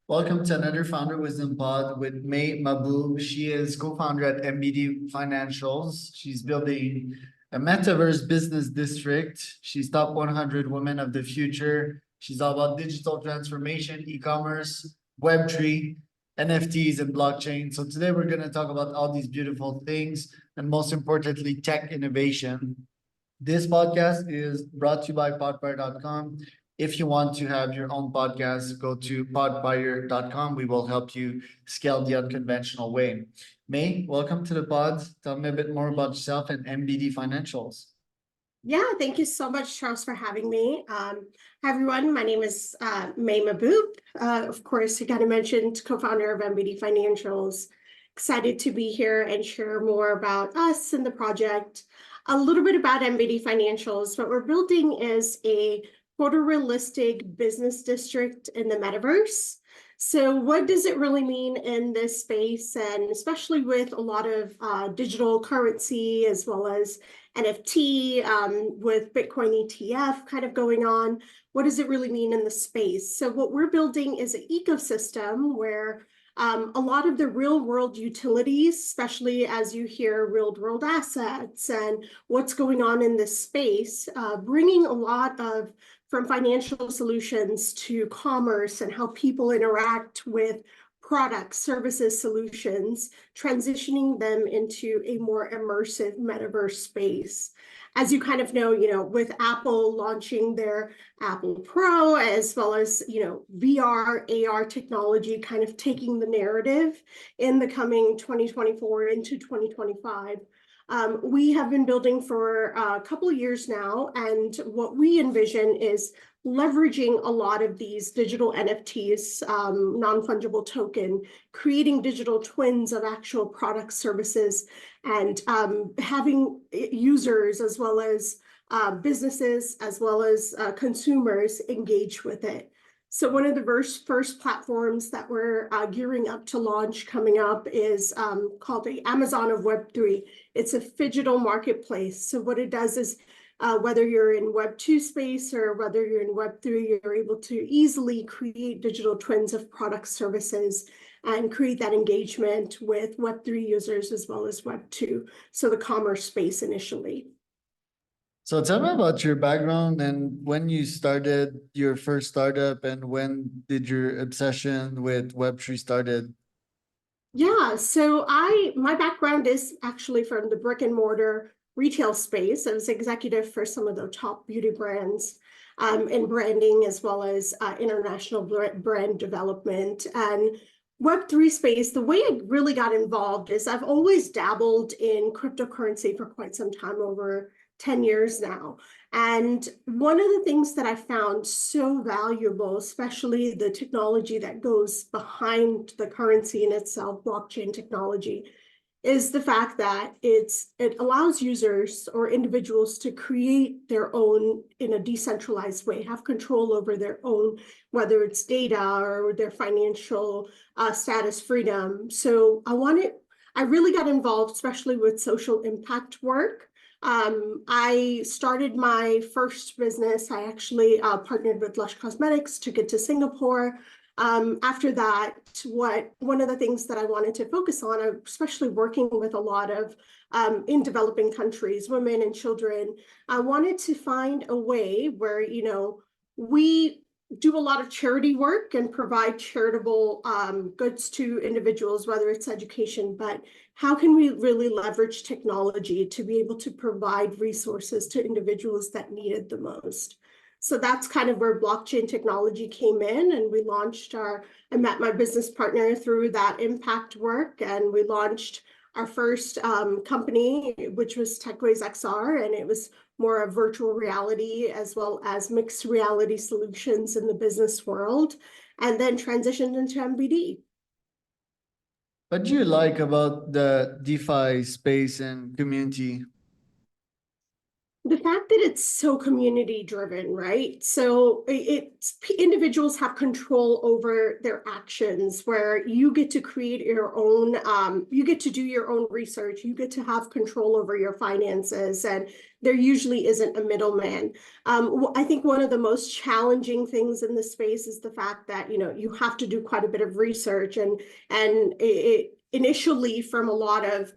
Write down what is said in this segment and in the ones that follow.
Welcome to another Founder Wisdom Pod with May Mahboob. She is co-founder at MBD Financials. She's building a metaverse business district. She's top 100 women of the future. She's all about digital transformation, e-commerce, web3, NFTs, and blockchain. So today we're going to talk about all these beautiful things and most importantly, tech innovation. This podcast is brought to you by podfire.com. If you want to have your own podcast, go to podfire.com. We will help you scale the unconventional way. May, welcome to the pod. Tell me a bit more about yourself and MBD Financials. Yeah, thank you so much, Charles, for having me. Hi, everyone. My name is May Mahboob. Of course, you got to mention co-founder of MBD Financials. Excited to be here and share more about us and the project. A little bit about MBD Financials. What we're building is a photorealistic business district in the metaverse. So what does it really mean in this space? And especially with a lot of digital currency as well as NFT with Bitcoin ETF kind of going on, what does it really mean in the space? So what we're building is an ecosystem where a lot of the real world utilities, especially as you hear real world assets and what's going on in this space, bringing a lot of from financial solutions to commerce and how people interact with products, services, solutions, transitioning them into a more immersive metaverse space. As you kind of know, with Apple launching their Apple Pro, as well as, VR, AR technology kind of taking the narrative in the coming 2024 into 2025. We have been building for a couple of years now, and what we envision is leveraging a lot of these digital NFTs, non-fungible token, creating digital twins of actual products, services, and having users as well as businesses as well as consumers engage with it. So one of the first platforms that we're gearing up to launch coming up is called the Amazon of Web3. It's a phygital marketplace. So what it does is whether you're in Web2 space or whether you're in Web3, you're able to easily create digital twins of product services and create that engagement with Web3 users as well as Web2. So the commerce space initially. So tell me about your background and when you started your first startup and when did your obsession with Web3 started? Yeah, so my background is actually from the brick and mortar retail space. I was executive for some of the top beauty brands in branding as well as international brand development. And Web3 space, the way I really got involved is I've always dabbled in cryptocurrency for quite some time, over 10 years now. And one of the things that I found so valuable, especially the technology that goes behind the currency in itself, blockchain technology, is the fact that it allows users or individuals to create their own in a decentralized way, have control over their own, whether it's data or their financial status freedom. So I really got involved, especially with social impact work. I started my first business. I actually partnered with Lush Cosmetics, took it to Singapore. After that, one of the things that I wanted to focus on, especially working with a lot of in developing countries, women and children, I wanted to find a way where, we do a lot of charity work and provide charitable goods to individuals, whether it's education, but how can we really leverage technology to be able to provide resources to individuals that need it the most? So that's kind of where blockchain technology came in, and we launched I met my business partner through that impact work, and we launched our first company, which was TechWays XR, and it was more of virtual reality as well as mixed reality solutions in the business world, and then transitioned into MBD. What do you like about the DeFi space and community? The fact that it's so community driven, right? So individuals have control over their actions, where you get to create your own, you get to do your own research, you get to have control over your finances, and there usually isn't a middleman. I think one of the most challenging things in this space is the fact that, you know, you have to do quite a bit of research, and it initially, from a lot of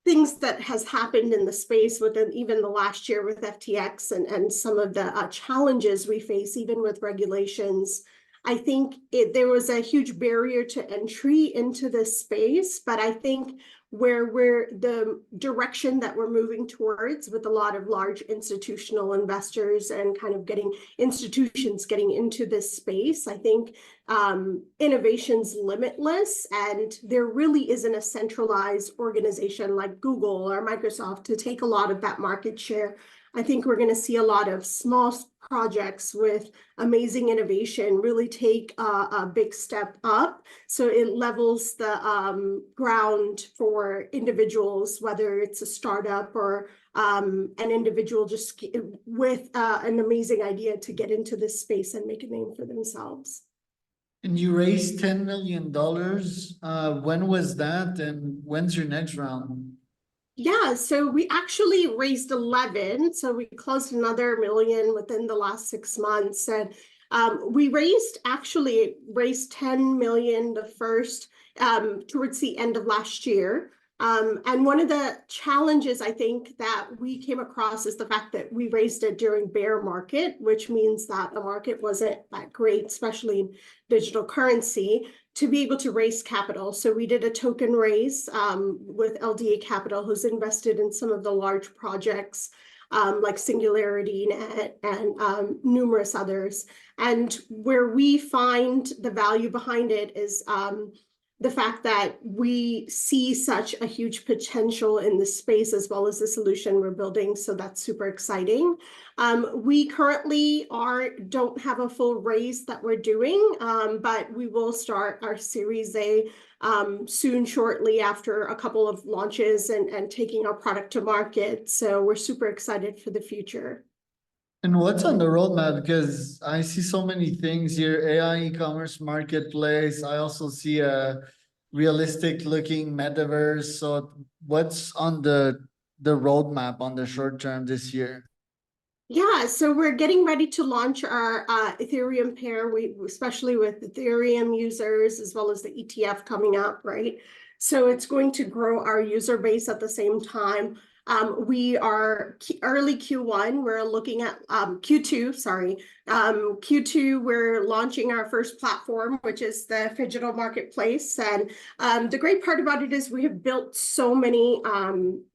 things that has happened in the space within even the last year with FTX, and some of the challenges we face even with regulations. I think there was a huge barrier to entry into this space, but I think the direction that we're moving towards, with a lot of large institutional investors and kind of getting institutions getting into this space, I think innovation's limitless, and there really isn't a centralized organization like Google or Microsoft to take a lot of that market share. I think we're going to see a lot of small projects with amazing innovation really take a big step up. So it levels the ground for individuals, whether it's a startup or an individual just with an amazing idea to get into this space and make a name for themselves. And you raised $10 million. When was that, and when's your next round? Yeah, so we actually raised 11, so we closed another million within the last 6 months, and we actually raised 10 million the first towards the end of last year. And one of the challenges I think that we came across is the fact that we raised it during bear market, which means that the market wasn't that great, especially in digital currency, to be able to raise capital. So we did a token raise with LDA Capital, who's invested in some of the large projects like Singularity Net and numerous others. And where we find the value behind it is the fact that we see such a huge potential in this space, as well as the solution we're building. So that's super exciting. We currently don't have a full raise that we're doing, but we will start our Series A soon, shortly after a couple of launches and taking our product to market. So we're super excited for the future. And what's on the roadmap? Because I see so many things here, AI e-commerce marketplace. I also see a realistic looking metaverse. So what's on the roadmap on the short term this year? Yeah, so we're getting ready to launch our Ethereum pair, especially with Ethereum users, as well as the ETF coming up, right? So it's going to grow our user base at the same time. We are early Q1, we're looking at Q2, sorry. Q2, we're launching our first platform, which is the Phygital Marketplace. And the great part about it is we have built so many,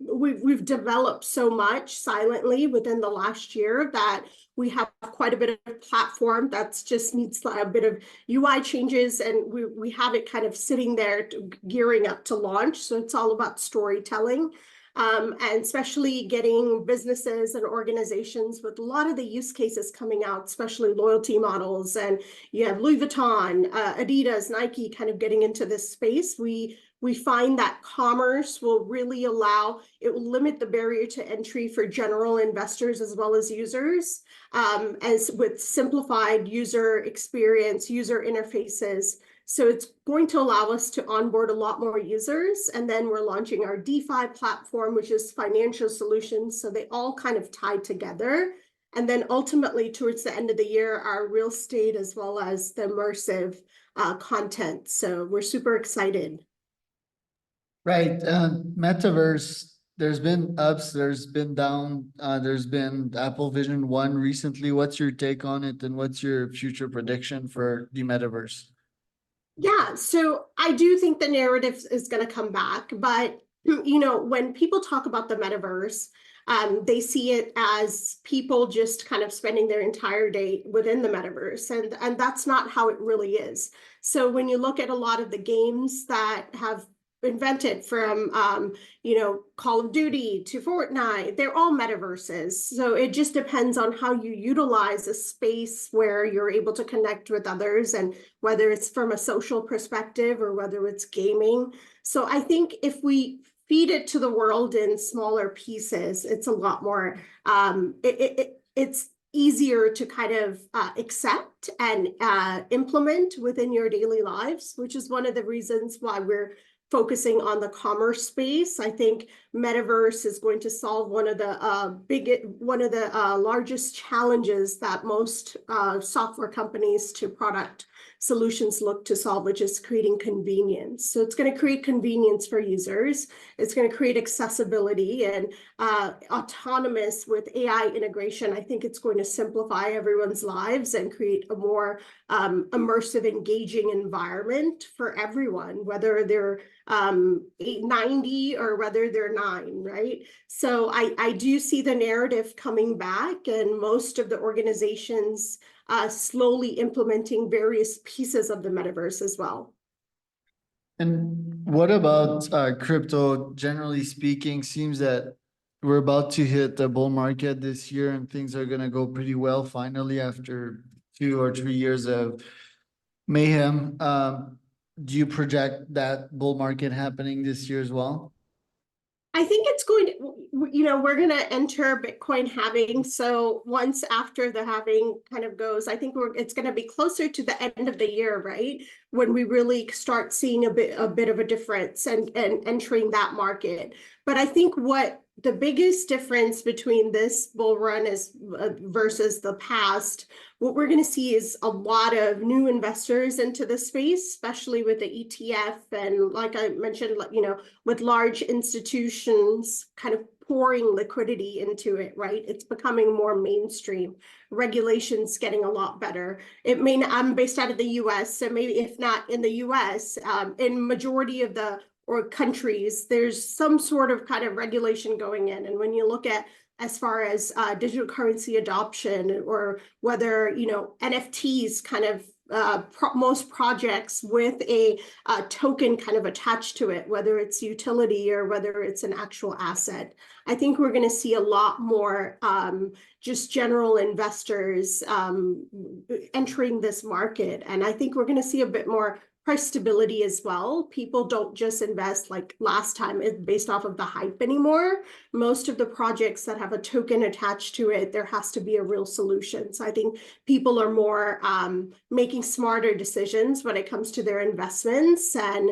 we've developed so much silently within the last year that we have quite a bit of platform that just needs a bit of UI changes, and we have it kind of sitting there gearing up to launch. So it's all about storytelling. And especially getting businesses and organizations with a lot of the use cases coming out, especially loyalty models. And you have Louis Vuitton, Adidas, Nike kind of getting into this space. We find that commerce will really it will limit the barrier to entry for general investors as well as users, as with simplified user experience, user interfaces. So it's going to allow us to onboard a lot more users. And then we're launching our DeFi platform, which is financial solutions. So they all kind of tie together. And then ultimately, towards the end of the year, our real estate as well as the immersive content. So we're super excited. Right. Metaverse, there's been ups, there's been down, there's been Apple Vision 1 recently. What's your take on it, and what's your future prediction for the metaverse? Yeah, so I do think the narrative is going to come back, but you know, when people talk about the metaverse, they see it as people just kind of spending their entire day within the metaverse, and that's not how it really is. So when you look at a lot of the games that have invented, from you know, Call of Duty to Fortnite, they're all metaverses. So it just depends on how you utilize a space where you're able to connect with others, and whether it's from a social perspective or whether it's gaming. So I think if we feed it to the world in smaller pieces, it's a lot more, it's easier to kind of accept and implement within your daily lives, which is one of the reasons why we're focusing on the commerce space. I think metaverse is going to solve one of the largest challenges that most software companies to product solutions look to solve, which is creating convenience. So it's going to create convenience for users. It's going to create accessibility and autonomous with AI integration. I think it's going to simplify everyone's lives and create a more immersive, engaging environment for everyone, whether they're 90 or whether they're 9, right? So I do see the narrative coming back, and most of the organizations slowly implementing various pieces of the metaverse as well. And what about crypto? Generally speaking, seems that we're about to hit the bull market this year and things are going to go pretty well finally after 2 or 3 years of mayhem. Do you project that bull market happening this year as well? I think it's going to, we're going to enter Bitcoin halving. So once after the halving kind of goes, I think it's going to be closer to the end of the year, right? When we really start seeing a bit of a difference and entering that market. But I think what the biggest difference between this bull run is versus the past, what we're going to see is a lot of new investors into the space, especially with the ETF. And like I mentioned, with large institutions kind of pouring liquidity into it, right? It's becoming more mainstream. Regulations getting a lot better. I'm based out of the US, so maybe if not in the US, in majority of the countries, there's some sort of kind of regulation going in. And when you look at as far as digital currency adoption, or whether, NFTs kind of most projects with a token kind of attached to it, whether it's utility or whether it's an actual asset. I think we're going to see a lot more just general investors entering this market. And I think we're going to see a bit more price stability as well. People don't just invest like last time based off of the hype anymore. Most of the projects that have a token attached to it, there has to be a real solution. So I think people are more making smarter decisions when it comes to their investments, and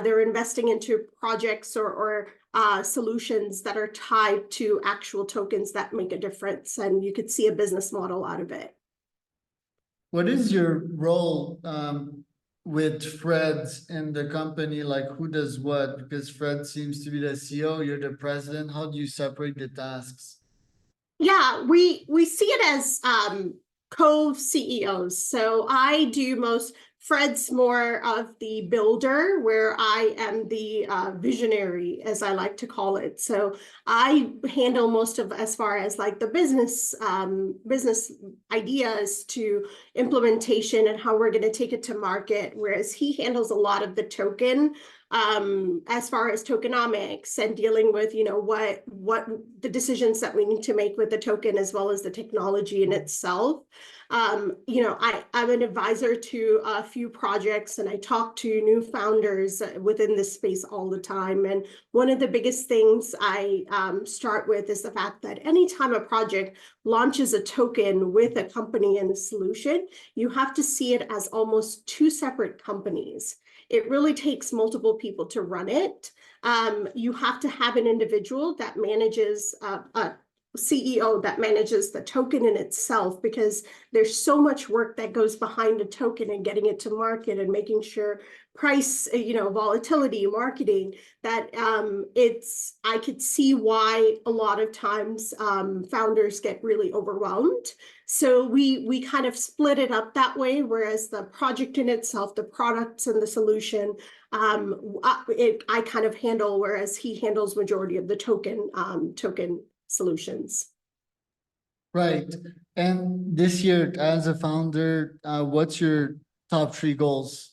they're investing into projects or solutions that are tied to actual tokens that make a difference, and you could see a business model out of it. What is your role with Fred in the company? Like, who does what? Because Fred seems to be the CEO, you're the president. How do you separate the tasks? Yeah, we see it as co-CEOs. So I do most, Fred's more of the builder, where I am the visionary, as I like to call it. So I handle most of, as far as like the business ideas to implementation and how we're going to take it to market, whereas he handles a lot of the token as far as tokenomics and dealing with, what the decisions that we need to make with the token, as well as the technology in itself. I'm an advisor to a few projects, and I talk to new founders within this space all the time. And one of the biggest things I start with is the fact that anytime a project launches a token with a company and a solution, you have to see it as almost two separate companies. It really takes multiple people to run it. You have to have an individual that manages a CEO that manages the token in itself, because there's so much work that goes behind a token and getting it to market and making sure price, volatility, marketing, that I could see why a lot of times founders get really overwhelmed. So we kind of split it up that way, whereas the project in itself, the products and the solution, I kind of handle, whereas he handles majority of the token solutions. Right. And this year, as a founder, what's your top 3 goals?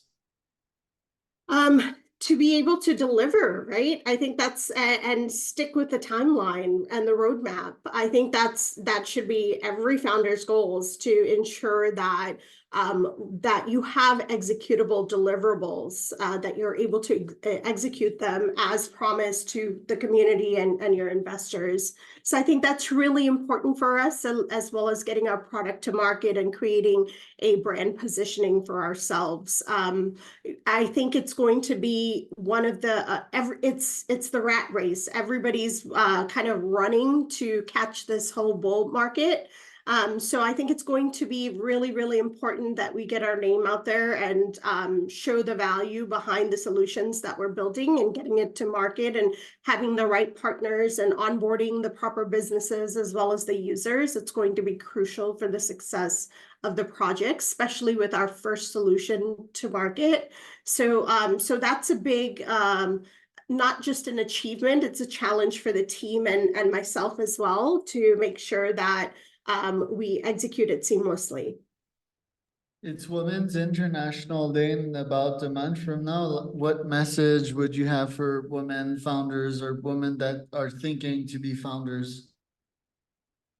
To be able to deliver, right? I think that's, and stick with the timeline and the roadmap. I think that should be every founder's goals, to ensure that that you have executable deliverables, that you're able to execute them as promised to the community and your investors. So I think that's really important for us, as well as getting our product to market and creating a brand positioning for ourselves. I think it's going to be one of the it's the rat race. Everybody's kind of running to catch this whole bull market. So I think it's going to be really, really important that we get our name out there and show the value behind the solutions that we're building and getting it to market and having the right partners and onboarding the proper businesses as well as the users. It's going to be crucial for the success of the project, especially with our first solution to market. So, so that's a big, not just an achievement, it's a challenge for the team and myself as well to make sure that we execute it seamlessly. It's Women's International Day in about a month from now. What message would you have for women founders or women that are thinking to be founders?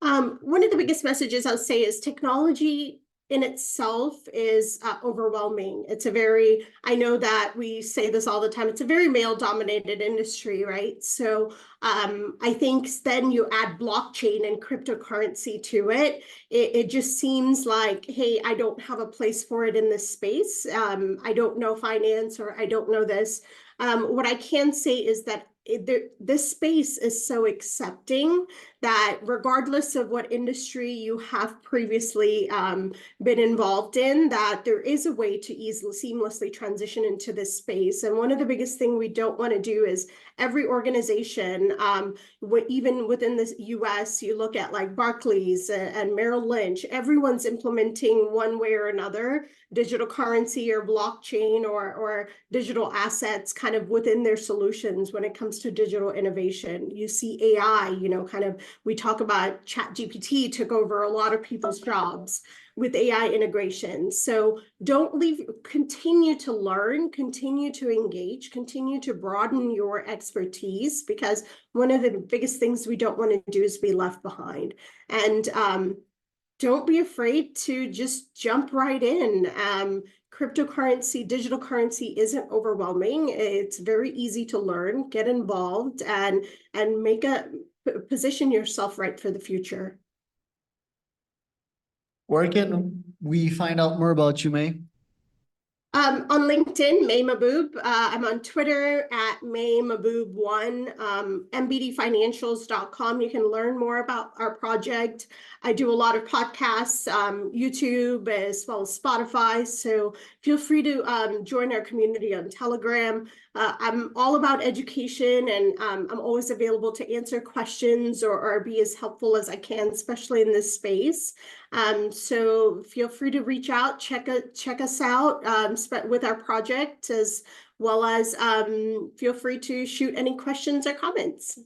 One of the biggest messages I'll say is technology in itself is overwhelming. It's a very, I know that we say this all the time, it's a very male-dominated industry, right? So I think then you add blockchain and cryptocurrency to it. It just seems like, hey, I don't have a place for it in this space. I don't know finance or I don't know this. What I can say is that this space is so accepting that regardless of what industry you have previously been involved in, that there is a way to easily, seamlessly transition into this space. And one of the biggest things we don't want to do is every organization, even within the US, you look at like Barclays and Merrill Lynch, everyone's implementing one way or another digital currency or blockchain or digital assets kind of within their solutions when it comes to digital innovation. You see AI, you know, kind of, we talk about ChatGPT took over a lot of people's jobs with AI integration. So don't leave, continue to learn, continue to engage, continue to broaden your expertise, because one of the biggest things we don't want to do is be left behind. And don't be afraid to just jump right in. Cryptocurrency, digital currency isn't overwhelming. It's very easy to learn, get involved, and position yourself right for the future. Where can we find out more about you, May? On LinkedIn, May Mahboob. I'm on Twitter at May Mahboob1. MBDFinancials.com. You can learn more about our project. I do a lot of podcasts, YouTube as well as Spotify. So feel free to join our community on Telegram. I'm all about education, and I'm always available to answer questions or be as helpful as I can, especially in this space. So feel free to reach out, check us out with our project, as well as feel free to shoot any questions or comments.